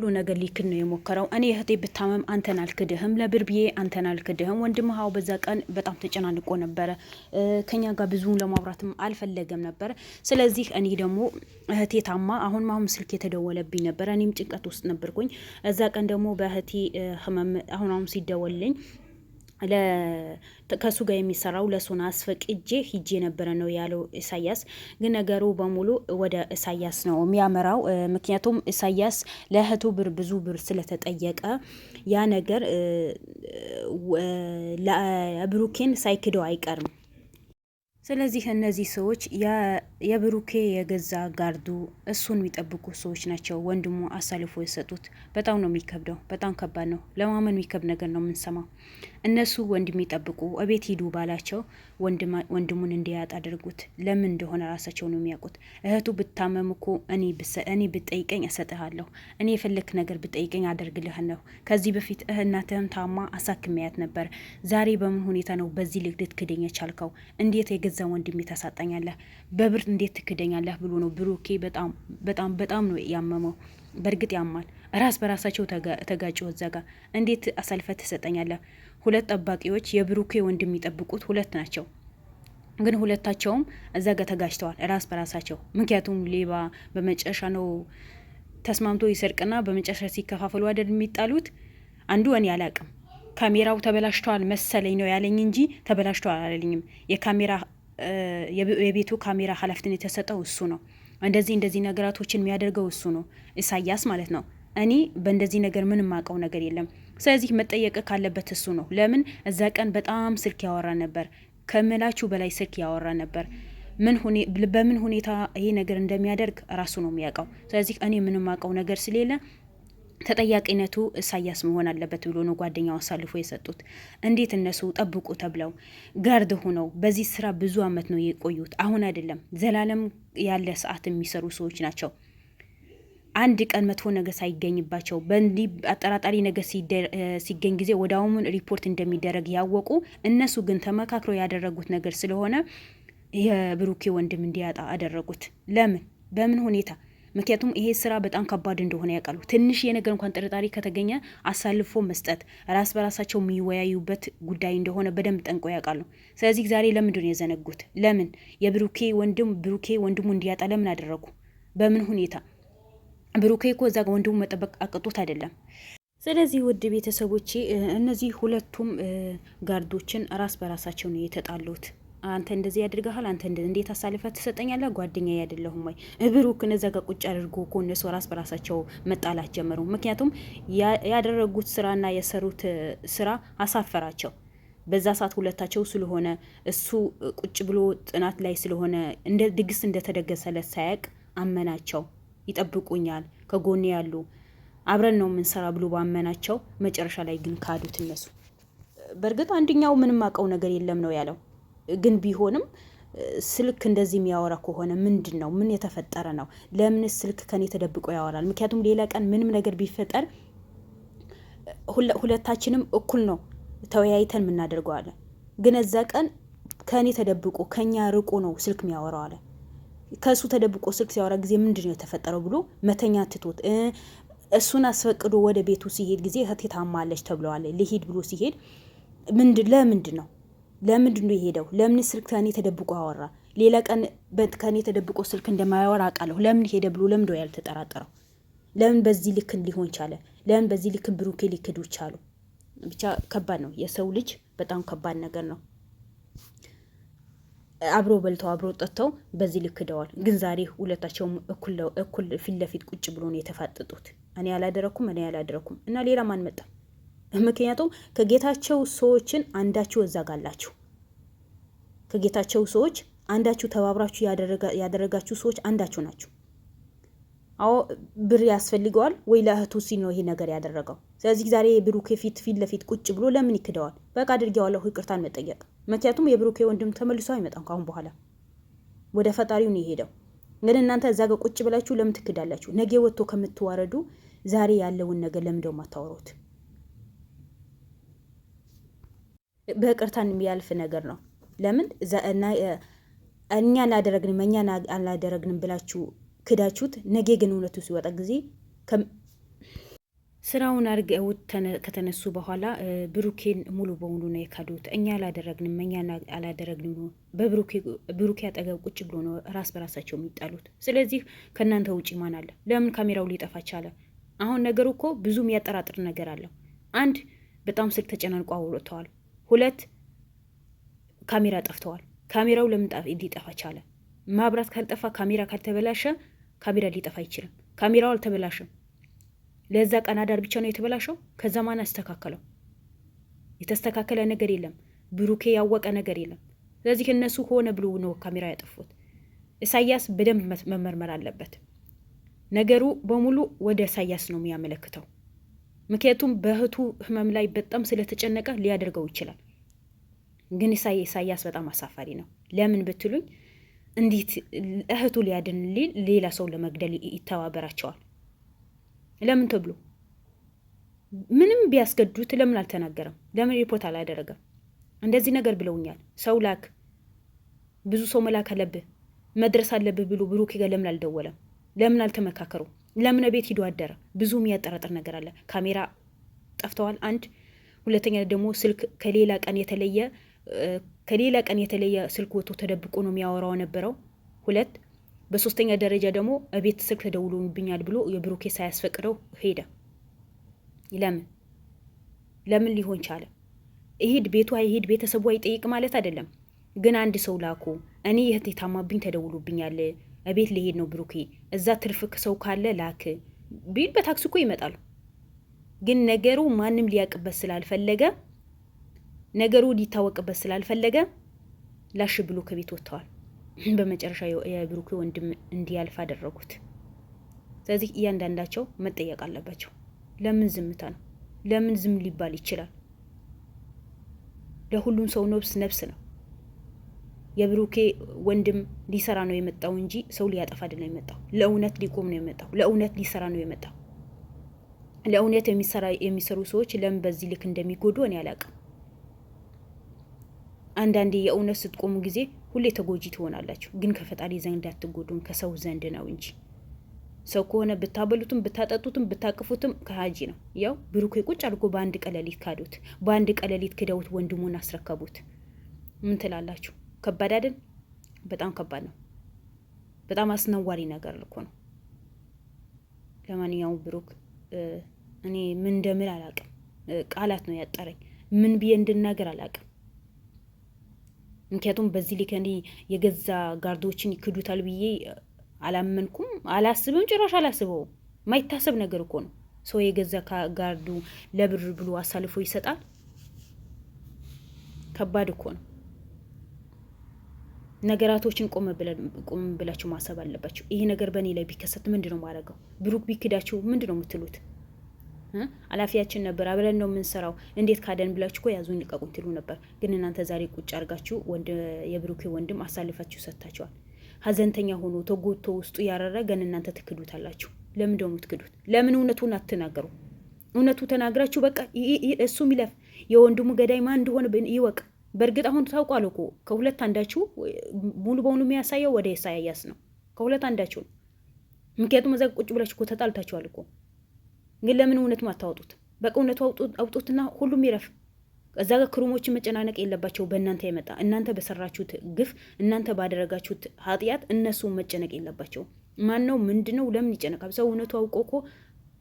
ሁሉ ነገር ሊክድ ነው የሞከረው። እኔ እህቴ ብታመም አንተን አልክድህም፣ ለብር ብዬ አንተን አልክድህም። ወንድምህ በዛ ቀን በጣም ተጨናንቆ ነበረ፣ ከኛ ጋር ብዙ ለማውራትም አልፈለገም ነበር። ስለዚህ እኔ ደግሞ እህቴ ታማ አሁን ስልክ የተደወለብኝ ነበረ፣ እኔም ጭንቀት ውስጥ ነበርኩኝ። እዛ ቀን ደግሞ በእህቴ ህመም አሁን ሲደወልልኝ ከሱ ጋር የሚሰራው ለሱን አስፈቅጄ ሂጄ ነበረ ነው ያለው ኢሳያስ። ግን ነገሩ በሙሉ ወደ ኢሳያስ ነው የሚያመራው። ምክንያቱም ኢሳያስ ለእህቱ ብዙ ብር ስለተጠየቀ ያ ነገር ለብሩኬን ሳይክደው አይቀርም። ስለዚህ እነዚህ ሰዎች የብሩኬ የገዛ ጋርዱ እሱን የሚጠብቁ ሰዎች ናቸው ወንድሙ አሳልፎ የሰጡት። በጣም ነው የሚከብደው፣ በጣም ከባድ ነው። ለማመን የሚከብድ ነገር ነው የምንሰማው። እነሱ ወንድም ይጠብቁ እቤት ሂዱ ባላቸው ወንድሙን እንዲያጣ አድርጉት። ለምን እንደሆነ ራሳቸው ነው የሚያውቁት። እህቱ ብታመም እኮ እኔ ብጠይቀኝ እሰጥሃለሁ፣ እኔ የፈለክ ነገር ብጠይቀኝ አደርግልሃለሁ። ከዚህ በፊት እናትህም ታማ አሳክሚያት ነበር። ዛሬ በምን ሁኔታ ነው በዚህ ልክ ልትክደኝ የቻልከው? እንዴት የገዛ ወንድሜ ታሳጣኛለህ? በብር እንዴት ትክደኛለህ? ብሎ ነው ብሩኬ በጣም ነው ያመመው። በእርግጥ ያማል። ራስ በራሳቸው ተጋጭ። ወዘጋ እንዴት አሳልፈ ትሰጠኛለህ? ሁለት ጠባቂዎች የብሩኬ ወንድም የሚጠብቁት ሁለት ናቸው። ግን ሁለታቸውም እዛ ጋር ተጋጭተዋል ራስ በራሳቸው። ምክንያቱም ሌባ በመጨረሻ ነው ተስማምቶ ይሰርቅና በመጨረሻ ሲከፋፈሉ አይደል የሚጣሉት። አንዱ እኔ አላቅም ካሜራው ተበላሽተዋል መሰለኝ ነው ያለኝ እንጂ ተበላሽተዋል አላለኝም። የቤቱ ካሜራ ኃላፊነት የተሰጠው እሱ ነው። እንደዚህ ነገራቶችን የሚያደርገው እሱ ነው፣ ኢሳያስ ማለት ነው። እኔ በእንደዚህ ነገር ምንም ማቀው ነገር የለም። ስለዚህ መጠየቅ ካለበት እሱ ነው። ለምን እዛ ቀን በጣም ስልክ ያወራ ነበር፣ ከምላችሁ በላይ ስልክ ያወራ ነበር። በምን ሁኔታ ይሄ ነገር እንደሚያደርግ ራሱ ነው የሚያውቀው። ስለዚህ እኔ ምንም ማቀው ነገር ስለሌለ ተጠያቂነቱ ኢሳያስ መሆን አለበት ብሎ ነው ጓደኛው አሳልፎ የሰጡት። እንዴት እነሱ ጠብቁ ተብለው ጋርድ ሆነው በዚህ ስራ ብዙ አመት ነው የቆዩት። አሁን አይደለም ዘላለም ያለ ሰዓት የሚሰሩ ሰዎች ናቸው። አንድ ቀን መጥፎ ነገር ሳይገኝባቸው በእንዲህ አጠራጣሪ ነገር ሲገኝ ጊዜ ወደ አሁን ሪፖርት እንደሚደረግ ያወቁ እነሱ ግን ተመካክረው ያደረጉት ነገር ስለሆነ የብሩኬ ወንድም እንዲያጣ አደረጉት። ለምን? በምን ሁኔታ? ምክንያቱም ይሄ ስራ በጣም ከባድ እንደሆነ ያውቃሉ። ትንሽ የነገር እንኳን ጥርጣሬ ከተገኘ አሳልፎ መስጠት ራስ በራሳቸው የሚወያዩበት ጉዳይ እንደሆነ በደንብ ጠንቆ ያውቃሉ። ስለዚህ ዛሬ ለምንድን ነው የዘነጉት? ለምን? ብሩኬ ወንድሙ እንዲያጣ ለምን አደረጉ? በምን ሁኔታ? ብሩኬ እኮ እዛ ጋር ወንድሙ መጠበቅ አቅጦት አይደለም። ስለዚህ ውድ ቤተሰቦቼ እነዚህ ሁለቱም ጋርዶችን ራስ በራሳቸው ነው የተጣሉት። አንተ እንደዚህ ያድርጋል፣ አንተ እንዴት አሳልፈ ትሰጠኛለህ? ጓደኛዬ አይደለሁም ወይ? ብሩክን እዛ ጋር ቁጭ አድርጎ እኮ እነሱ ራስ በራሳቸው መጣላት ጀመሩ። ምክንያቱም ያደረጉት ስራና የሰሩት ስራ አሳፈራቸው። በዛ ሰዓት ሁለታቸው ስለሆነ እሱ ቁጭ ብሎ ጥናት ላይ ስለሆነ እንደ ድግስ እንደተደገሰለት ሳያቅ አመናቸው። ይጠብቁኛል፣ ከጎኔ ያሉ አብረን ነው የምንሰራ ብሎ ባመናቸው፣ መጨረሻ ላይ ግን ካዱት እነሱ። በእርግጥ አንደኛው ምንም አውቀው ነገር የለም ነው ያለው። ግን ቢሆንም ስልክ እንደዚህ የሚያወራ ከሆነ ምንድን ነው? ምን የተፈጠረ ነው? ለምንስ ስልክ ከኔ ተደብቆ ያወራል? ምክንያቱም ሌላ ቀን ምንም ነገር ቢፈጠር ሁለታችንም እኩል ነው ተወያይተን የምናደርገዋለን። ግን እዛ ቀን ከኔ ተደብቆ ከኛ ርቆ ነው ስልክ የሚያወራው አለ። ከሱ ተደብቆ ስልክ ሲያወራ ጊዜ ምንድን ነው የተፈጠረው ብሎ መተኛ ትቶት እሱን አስፈቅዶ ወደ ቤቱ ሲሄድ ጊዜ እህቴ ታማለች ተብለዋል። ሊሄድ ብሎ ሲሄድ ለምንድን ነው የሄደው? ለምን ስልክ ከኔ ተደብቆ አወራ? ሌላ ቀን ከኔ ተደብቆ ስልክ እንደማያወራ አውቃለሁ። ለምን ሄደ ብሎ ለምን ያልተጠራጠረው? ለምን በዚህ ልክ ሊሆን ቻለ? ለምን በዚህ ልክ ብሩኬ ሊክዱ ቻሉ? ብቻ ከባድ ነው። የሰው ልጅ በጣም ከባድ ነገር ነው። አብሮ በልተው አብሮ ጠጥተው በዚህ ልክ ደዋል። ግን ዛሬ ሁለታቸውም እኩል ፊት ለፊት ቁጭ ብሎ ነው የተፋጠጡት። እኔ ያላደረኩም እና ሌላ ማን መጣ? ምክንያቱም ከጌታቸው ሰዎችን አንዳችሁ እዛ ጋላችሁ። ከጌታቸው ሰዎች አንዳችሁ ተባብራችሁ ያደረጋችሁ ሰዎች አንዳችሁ ናችሁ። አዎ ብር ያስፈልገዋል ወይ ለእህቱ ሲል ነው ይሄ ነገር ያደረገው። ስለዚህ ዛሬ የብሩኬ ፊት ለፊት ቁጭ ብሎ ለምን ይክደዋል? በቃ አድርጌዋለሁ ይቅርታን መጠየቅ። ምክንያቱም የብሩኬ ወንድም ተመልሶ አይመጣም። ካሁን በኋላ ወደ ፈጣሪው ነው የሄደው። ግን እናንተ እዛ ጋር ቁጭ ብላችሁ ለምን ትክዳላችሁ? ነገ ወጥቶ ከምትዋረዱ ዛሬ ያለውን ነገር ለምን ደው ማታወሩት? በቅርታን የሚያልፍ ነገር ነው። ለምን እኛ አላደረግንም ብላችሁ ክዳችሁት፣ ነገ ግን እውነቱ ሲወጣ ጊዜ ስራውን አድርገው ከተነሱ በኋላ ብሩኬን ሙሉ በሙሉ ነው የካዱት። እኛ አላደረግንም ነው በብሩኬ አጠገብ ቁጭ ብሎ ነው ራስ በራሳቸው የሚጣሉት። ስለዚህ ከእናንተ ውጪ ማን አለ? ለምን ካሜራው ሊጠፋ ቻለ? አሁን ነገሩ እኮ ብዙ የሚያጠራጥር ነገር አለው። አንድ በጣም ስልክ ተጨናንቆ አውርተዋል። ሁለት ካሜራ ጠፍተዋል። ካሜራው ለምን ሊጠፋ ቻለ? ማብራት ካልጠፋ ካሜራ ካልተበላሸ ካሜራ ሊጠፋ አይችልም። ካሜራው አልተበላሸም። ለዛ ቀን አዳር ብቻ ነው የተበላሸው። ከዛ ማን አስተካከለው? የተስተካከለ ነገር የለም። ብሩኬ ያወቀ ነገር የለም። ስለዚህ እነሱ ሆነ ብሎ ነው ካሜራ ያጠፉት። ኢሳያስ በደንብ መመርመር አለበት። ነገሩ በሙሉ ወደ ኢሳያስ ነው የሚያመለክተው። ምክንያቱም በእህቱ ህመም ላይ በጣም ስለተጨነቀ ሊያደርገው ይችላል። ግን ኢሳያስ በጣም አሳፋሪ ነው። ለምን ብትሉኝ እንዴት እህቱ ሊያድን ሌላ ሰው ለመግደል ይተባበራቸዋል? ለምን ተብሎ ምንም ቢያስገዱት ለምን አልተናገረም? ለምን ሪፖርት አላደረገም? እንደዚህ ነገር ብለውኛል፣ ሰው ላክ፣ ብዙ ሰው መላክ አለብህ፣ መድረስ አለብህ ብሎ ብሩኬ ጋር ለምን አልደወለም? ለምን አልተመካከሩ? ለምን ቤት ሂዶ አደረ? ብዙ የሚያጠራጥር ነገር አለ። ካሜራ ጠፍተዋል፣ አንድ። ሁለተኛ ደግሞ ስልክ ከሌላ ቀን የተለየ ስልክ ወጥቶ ተደብቆ ነው የሚያወራው ነበረው፣ ሁለት። በሶስተኛ ደረጃ ደግሞ እቤት ስልክ ተደውሎብኛል ብሎ የብሩኬ ሳያስፈቅደው ሄደ። ለምን ሊሆን ቻለ? ይሄድ ቤቱ አይሄድ ቤተሰቡ አይጠይቅ ማለት አይደለም። ግን አንድ ሰው ላኩ፣ እኔ እህቴ ታማብኝ ተደውሎብኛል፣ እቤት ሊሄድ ነው ብሩኬ፣ እዛ ትርፍክ ሰው ካለ ላክ ቢል በታክሲ እኮ ይመጣሉ። ግን ነገሩ ማንም ሊያቅበት ስላልፈለገ ነገሩ ሊታወቅበት ስላልፈለገ ላሽ ብሎ ከቤት ወጥተዋል። በመጨረሻ የብሩኬ ወንድም እንዲያልፍ አደረጉት። ስለዚህ እያንዳንዳቸው መጠየቅ አለባቸው። ለምን ዝምታ ነው? ለምን ዝም ሊባል ይችላል? ለሁሉም ሰው ነፍስ ነው። የብሩኬ ወንድም ሊሰራ ነው የመጣው እንጂ ሰው ሊያጠፋ አይደለም የመጣው። ለእውነት ሊቆም ነው የመጣው። ለእውነት ሊሰራ ነው የመጣው። ለእውነት የሚሰሩ ሰዎች ለምን በዚህ ልክ እንደሚጎዱ እኔ አላውቅም። አንዳንዴ የእውነት ስትቆሙ ጊዜ ሁሌ ተጎጂ ትሆናላችሁ። ግን ከፈጣሪ ዘንድ አትጎዱም፣ ከሰው ዘንድ ነው እንጂ። ሰው ከሆነ ብታበሉትም ብታጠጡትም ብታቅፉትም ከሀጂ ነው። ያው ብሩኬ ቁጭ አድርጎ በአንድ ቀለሊት ካዱት፣ በአንድ ቀለሊት ክደውት ወንድሙን አስረከቡት። ምን ትላላችሁ? ከባድ አይደል? በጣም ከባድ ነው። በጣም አስነዋሪ ነገር እኮ ነው። ለማንኛውም ብሩክ እኔ ምን እንደምል አላውቅም። ቃላት ነው ያጠረኝ። ምን ብዬ እንድናገር አላውቅም። ምክንያቱም በዚህ ልክ እኔ የገዛ ጋርዶችን ይክዱታል ብዬ አላመንኩም፣ አላስብም፣ ጭራሽ አላስበውም። ማይታሰብ ነገር እኮ ነው። ሰው የገዛ ጋርዱ ለብር ብሎ አሳልፎ ይሰጣል? ከባድ እኮ ነው። ነገራቶችን ቆም ብላችሁ ማሰብ አለባችሁ። ይሄ ነገር በእኔ ላይ ቢከሰት ምንድን ነው ማድረገው? ብሩክ ቢክዳችሁ ምንድን ነው የምትሉት? አላፊያችን ነበር፣ አብረን ነው የምንሰራው፣ እንዴት ካደን ብላችሁ እኮ ያዙን ልቀቁን ትሉ ነበር። ግን እናንተ ዛሬ ቁጭ አርጋችሁ የብሩኬ ወንድም አሳልፋችሁ ሰጥታችኋል። ሀዘንተኛ ሆኖ ተጎድቶ ውስጡ ያረረ ግን እናንተ ትክዱታላችሁ። ለምን ደግሞ ትክዱት? ለምን እውነቱን አትናገሩ? እውነቱ ተናግራችሁ በቃ እሱም ይለፍ፣ የወንድሙ ገዳይ ማን እንደሆነ ይወቅ። በእርግጥ አሁን ታውቋል እኮ ከሁለት አንዳችሁ ሙሉ በሙሉ የሚያሳየው ወደ ኢሳያስ ነው። ከሁለት አንዳችሁ ነው። ምክንያቱም እዛ ቁጭ ብላችሁ እኮ ተጣልታችኋል እኮ። ግን ለምን እውነቱ አታወጡት? በቃ እውነቱ አውጡትና ሁሉም ይረፍ። እዛ ጋር ክሩሞችን መጨናነቅ የለባቸው። በእናንተ የመጣ እናንተ በሰራችሁት ግፍ፣ እናንተ ባደረጋችሁት ኃጢአት እነሱ መጨነቅ የለባቸው። ማን ነው ምንድን ነው ለምን ይጨነቃል? ሰው እውነቱ አውቆ እኮ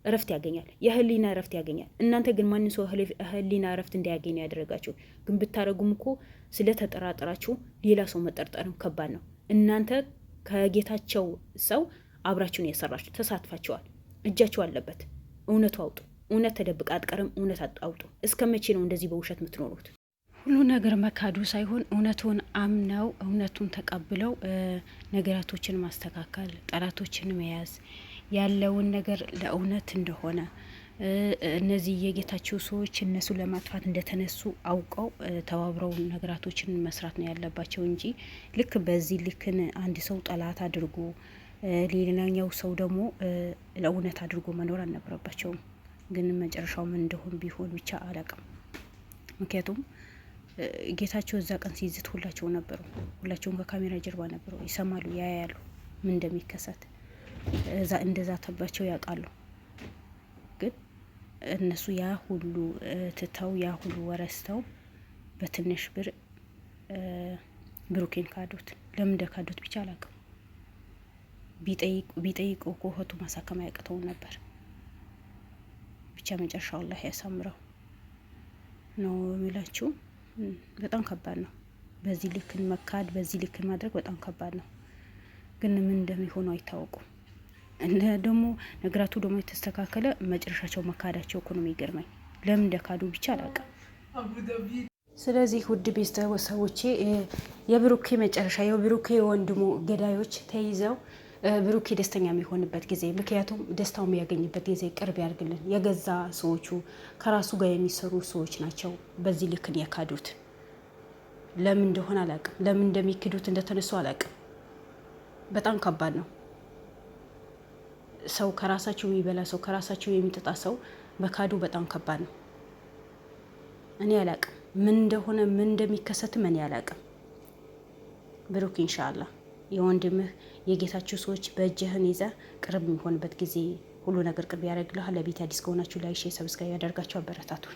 እረፍት ያገኛል፣ የህሊና እረፍት ያገኛል። እናንተ ግን ማንን ሰው ህሊና እረፍት እንዳያገኝ ያደረጋችሁ። ግን ብታረጉም እኮ ስለተጠራጠራችሁ ሌላ ሰው መጠርጠርም ከባድ ነው። እናንተ ከጌታቸው ሰው አብራችሁን የሰራችሁ ተሳትፋችኋል፣ እጃችሁ አለበት። እውነቱ አውጡ። እውነት ተደብቃ አትቀርም። እውነት አውጡ። እስከ መቼ ነው እንደዚህ በውሸት የምትኖሩት? ሁሉ ነገር መካዱ ሳይሆን እውነቱን አምነው እውነቱን ተቀብለው ነገራቶችን ማስተካከል፣ ጠላቶችን መያዝ፣ ያለውን ነገር ለእውነት እንደሆነ እነዚህ የጌታቸው ሰዎች እነሱ ለማጥፋት እንደተነሱ አውቀው ተባብረው ነገራቶችን መስራት ነው ያለባቸው እንጂ ልክ በዚህ ልክን አንድ ሰው ጠላት አድርጎ ሌላኛው ሰው ደግሞ ለእውነት አድርጎ መኖር አልነበረባቸውም። ግን መጨረሻው ምን እንደሆን ቢሆን ብቻ አላውቅም። ምክንያቱም ጌታቸው እዛ ቀን ሲይዝት ሁላቸው ነበሩ፣ ሁላቸውም ከካሜራ ጀርባ ነበሩ፣ ይሰማሉ፣ ያያሉ ምን እንደሚከሰት እንደዛ ተባቸው ያውቃሉ። ግን እነሱ ያ ሁሉ ትተው ያ ሁሉ ወረስተው በትንሽ ብር ብሩኬን ካዱት። ለምን እንደካዱት ብቻ አላውቅም። ቢጠይቁ እኮ እህቱ ማሳከም አያቅተውን ነበር። ብቻ መጨረሻው አላህ ያሳምረው ነው የሚላችሁ። በጣም ከባድ ነው። በዚህ ልክን መካድ፣ በዚህ ልክን ማድረግ በጣም ከባድ ነው። ግን ምን እንደሚሆኑ አይታወቁም። እንደ ደግሞ ነገራቱ ደግሞ የተስተካከለ መጨረሻቸው መካዳቸው እኮ ነው የሚገርመኝ። ለምን እንደካዱ ብቻ አላውቅም። ስለዚህ ውድ ቤተሰቦቼ የብሩኬ መጨረሻ የብሩኬ ወንድሙ ገዳዮች ተይዘው ብሩኬ ደስተኛ የሚሆንበት ጊዜ፣ ምክንያቱም ደስታው የሚያገኝበት ጊዜ ቅርብ ያድርግልን። የገዛ ሰዎቹ ከራሱ ጋር የሚሰሩ ሰዎች ናቸው በዚህ ልክን የካዱት። ለምን እንደሆነ አላውቅም። ለምን እንደሚክዱት እንደተነሱ አላውቅም። በጣም ከባድ ነው። ሰው ከራሳቸው የሚበላ ሰው ከራሳቸው የሚጠጣ ሰው መካዱ በጣም ከባድ ነው። እኔ አላውቅም ምን እንደሆነ ምን እንደሚከሰትም እኔ አላውቅም። ብሩክ ኢንሻአላህ የወንድምህ የጌታችሁ ሰዎች በእጅህን ይዘ ቅርብ የሚሆንበት ጊዜ ሁሉ ነገር ቅርብ ያደርግልሃል። ለቤት አዲስ ከሆናችሁ ላይክ፣ ሼር፣ ሰብስክራይብ ያደርጋችሁ አበረታቱን።